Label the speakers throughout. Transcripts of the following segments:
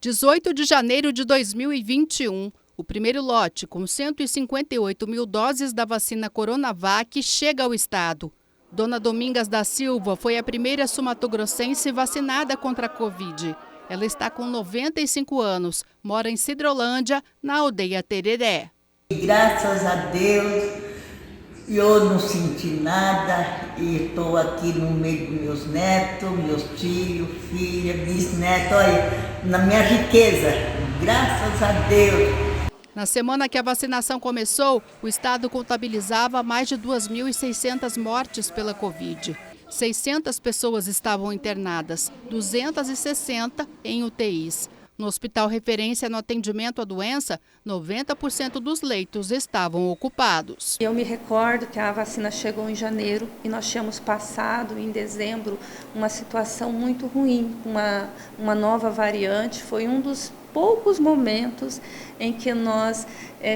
Speaker 1: 18 de janeiro de 2021, o primeiro lote, com 158 mil doses da vacina Coronavac, chega ao estado. Dona Domingas da Silva foi a primeira sumatogrossense vacinada contra a Covid. Ela está com 95 anos, mora em Sidrolândia, na aldeia Tereré.
Speaker 2: Graças a Deus, eu não senti nada e estou aqui no meio dos meus netos, meus filhos, filha, bisnetos, olha, na minha riqueza, graças a Deus.
Speaker 1: Na semana que a vacinação começou, o estado contabilizava mais de 2.600 mortes pela Covid. 600 pessoas estavam internadas, 260 em UTIs. No hospital referência no atendimento à doença, 90% dos leitos estavam ocupados.
Speaker 3: Eu me recordo que a vacina chegou em janeiro e nós tínhamos passado em dezembro uma situação muito ruim, uma nova variante. Foi um dos poucos momentos em que nós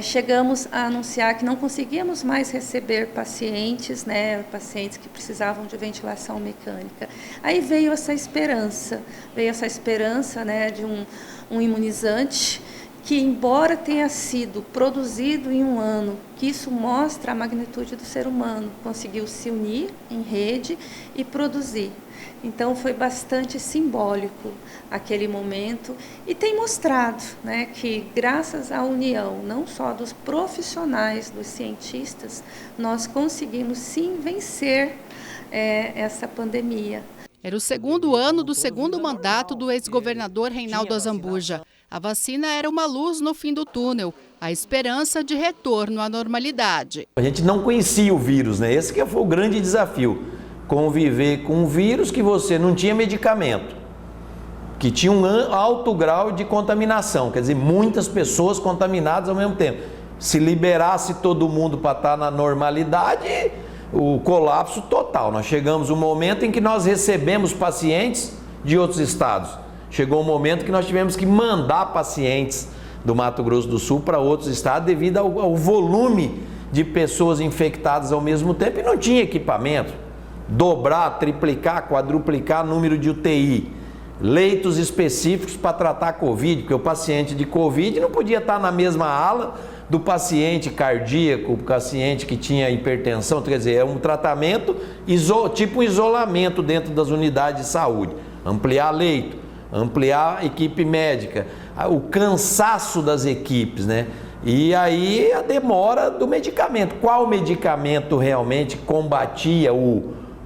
Speaker 3: chegamos a anunciar que não conseguíamos mais receber pacientes, pacientes que precisavam de ventilação mecânica. Aí veio essa esperança de um imunizante que, embora tenha sido produzido em um ano, que isso mostra a magnitude do ser humano, conseguiu se unir em rede e produzir. Então foi bastante simbólico aquele momento e tem mostrado que, graças à união não só dos profissionais, dos cientistas, nós conseguimos sim vencer essa pandemia.
Speaker 1: Era o segundo ano do segundo mandato do ex-governador Reinaldo Azambuja. A vacina era uma luz no fim do túnel, a esperança de retorno à normalidade.
Speaker 4: A gente não conhecia o vírus, Esse que foi o grande desafio. Conviver com um vírus que você não tinha medicamento, que tinha um alto grau de contaminação, quer dizer, muitas pessoas contaminadas ao mesmo tempo. Se liberasse todo mundo para estar na normalidade, o colapso total. Nós chegamos um momento em que nós recebemos pacientes de outros estados. Chegou um momento que nós tivemos que mandar pacientes do Mato Grosso do Sul para outros estados devido ao volume de pessoas infectadas ao mesmo tempo e não tinha equipamento. Dobrar, triplicar, quadruplicar o número de UTI, leitos específicos para tratar Covid, porque o paciente de Covid não podia estar na mesma ala do paciente cardíaco, o paciente que tinha hipertensão, quer dizer, é um tratamento tipo um isolamento dentro das unidades de saúde, ampliar leito, ampliar a equipe médica, o cansaço das equipes, E aí a demora do medicamento, qual medicamento realmente combatia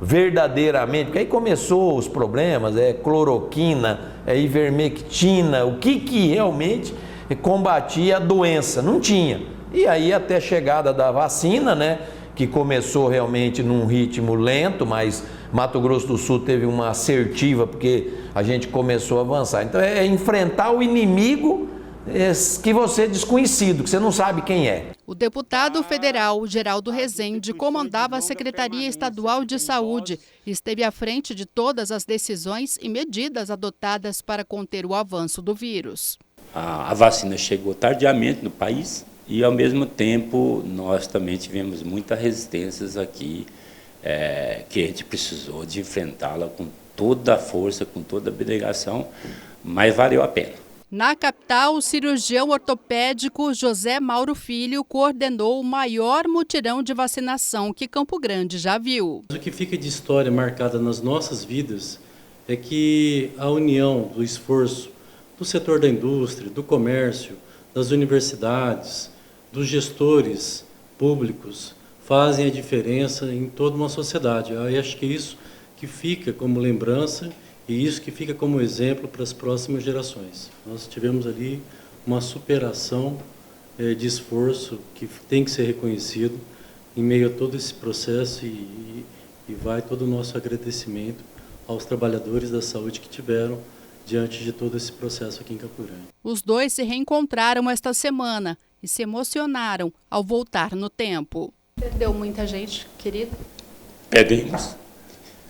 Speaker 4: verdadeiramente, porque aí começou os problemas, cloroquina, ivermectina, o que realmente combatia a doença, não tinha. E aí até a chegada da vacina, que começou realmente num ritmo lento, mas Mato Grosso do Sul teve uma assertiva, porque a gente começou a avançar. Então é enfrentar o inimigo que você é desconhecido, que você não sabe quem é.
Speaker 1: O deputado federal Geraldo Rezende comandava a Secretaria Estadual de Saúde e esteve à frente de todas as decisões e medidas adotadas para conter o avanço do vírus.
Speaker 5: A vacina chegou tardiamente no país e, ao mesmo tempo, nós também tivemos muitas resistências aqui, que a gente precisou de enfrentá-la com toda a força, com toda a abnegação, mas valeu a pena.
Speaker 1: Na capital, o cirurgião ortopédico José Mauro Filho coordenou o maior mutirão de vacinação que Campo Grande já viu.
Speaker 6: O que fica de história marcada nas nossas vidas é que a união do esforço do setor da indústria, do comércio, das universidades, dos gestores públicos fazem a diferença em toda uma sociedade. Eu acho que é isso que fica como lembrança e isso que fica como exemplo para as próximas gerações. Nós tivemos ali uma superação de esforço que tem que ser reconhecido em meio a todo esse processo e vai todo o nosso agradecimento aos trabalhadores da saúde que tiveram diante de todo esse processo aqui em Campo Grande.
Speaker 1: Os dois se reencontraram esta semana e se emocionaram ao voltar no tempo. Perdeu muita gente, querido?
Speaker 5: Perdemos.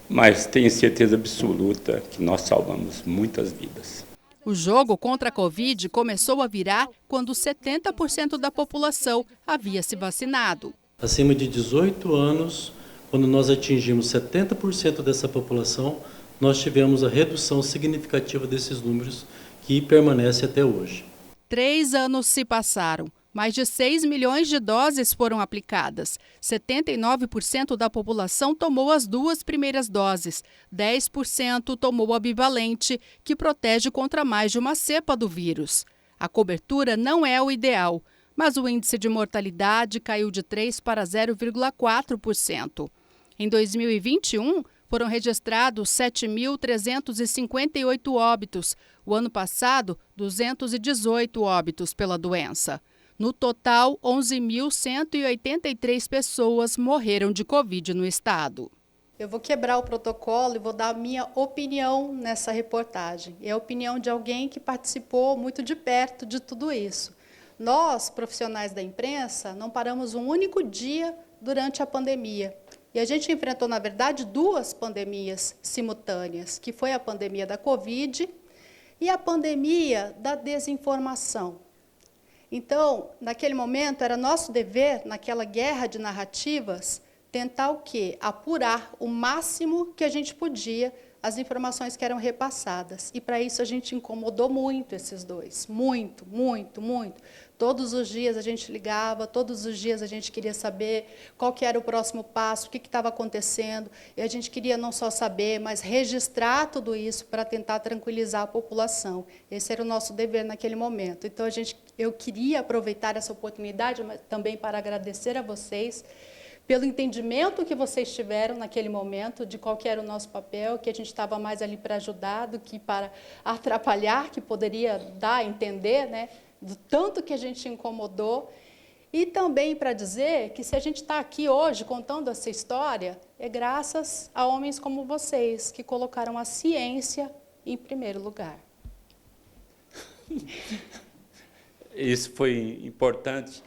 Speaker 5: Mas tenho certeza absoluta que nós salvamos muitas vidas.
Speaker 1: O jogo contra a Covid começou a virar quando 70% da população havia se vacinado.
Speaker 6: Acima de 18 anos, quando nós atingimos 70% dessa população, nós tivemos a redução significativa desses números, que que permanece até hoje.
Speaker 1: 3 anos se passaram. Mais de 6 milhões de doses foram aplicadas. 79% da população tomou as 2 primeiras doses. 10% tomou a bivalente, que protege contra mais de uma cepa do vírus. A cobertura não é o ideal, mas o índice de mortalidade caiu de 3% para 0,4%. Em 2021, foram registrados 7.358 óbitos. O ano passado, 218 óbitos pela doença. No total, 11.183 pessoas morreram de Covid no estado. Eu vou quebrar o protocolo e vou dar a minha opinião nessa reportagem. É a opinião de alguém que participou muito de perto de tudo isso. Nós, profissionais da imprensa, não paramos um único dia durante a pandemia. E a gente enfrentou, na verdade, 2 pandemias simultâneas, que foi a pandemia da Covid e a pandemia da desinformação. Então, naquele momento, era nosso dever, naquela guerra de narrativas, tentar o quê? Apurar o máximo que a gente podia as informações que eram repassadas. E, para isso, a gente incomodou muito esses 2. Muito, muito, muito. Todos os dias a gente ligava, todos os dias a gente queria saber qual que era o próximo passo, o que estava acontecendo. E a gente queria não só saber, mas registrar tudo isso para tentar tranquilizar a população. Esse era o nosso dever naquele momento. Então, eu queria aproveitar essa oportunidade, mas também para agradecer a vocês pelo entendimento que vocês tiveram naquele momento de qual que era o nosso papel, que a gente estava mais ali para ajudar do que para atrapalhar, que poderia dar a entender, né, do tanto que a gente incomodou. E também para dizer que se a gente está aqui hoje contando essa história, é graças a homens como vocês, que colocaram a ciência em primeiro lugar.
Speaker 5: Isso foi importante.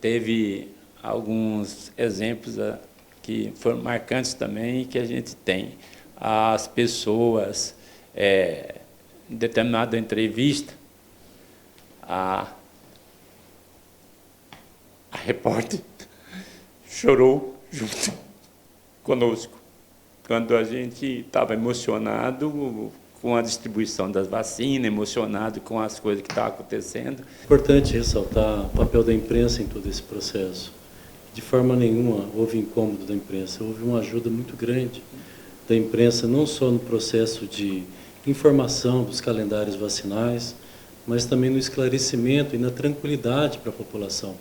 Speaker 5: Teve alguns exemplos que foram marcantes também, que a gente tem. As pessoas, em determinada entrevista, a repórter chorou junto conosco, quando a gente estava emocionado com a distribuição das vacinas, emocionado com as coisas que estavam acontecendo.
Speaker 6: É importante ressaltar o papel da imprensa em todo esse processo. De forma nenhuma houve incômodo da imprensa, houve uma ajuda muito grande da imprensa, não só no processo de informação dos calendários vacinais, mas também no esclarecimento e na tranquilidade para a população.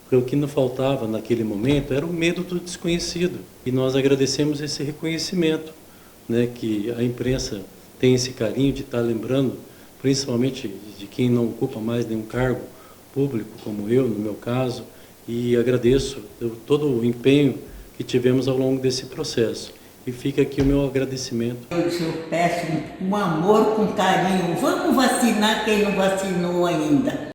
Speaker 6: Porque o que não faltava naquele momento era o medo do desconhecido. E nós agradecemos esse reconhecimento, né, que a imprensa tem esse carinho de estar lembrando, principalmente de quem não ocupa mais nenhum cargo público, como eu, no meu caso, e agradeço todo o empenho que tivemos ao longo desse processo. E fica aqui o meu agradecimento.
Speaker 2: Eu peço com amor, com carinho, vamos vacinar quem não vacinou ainda.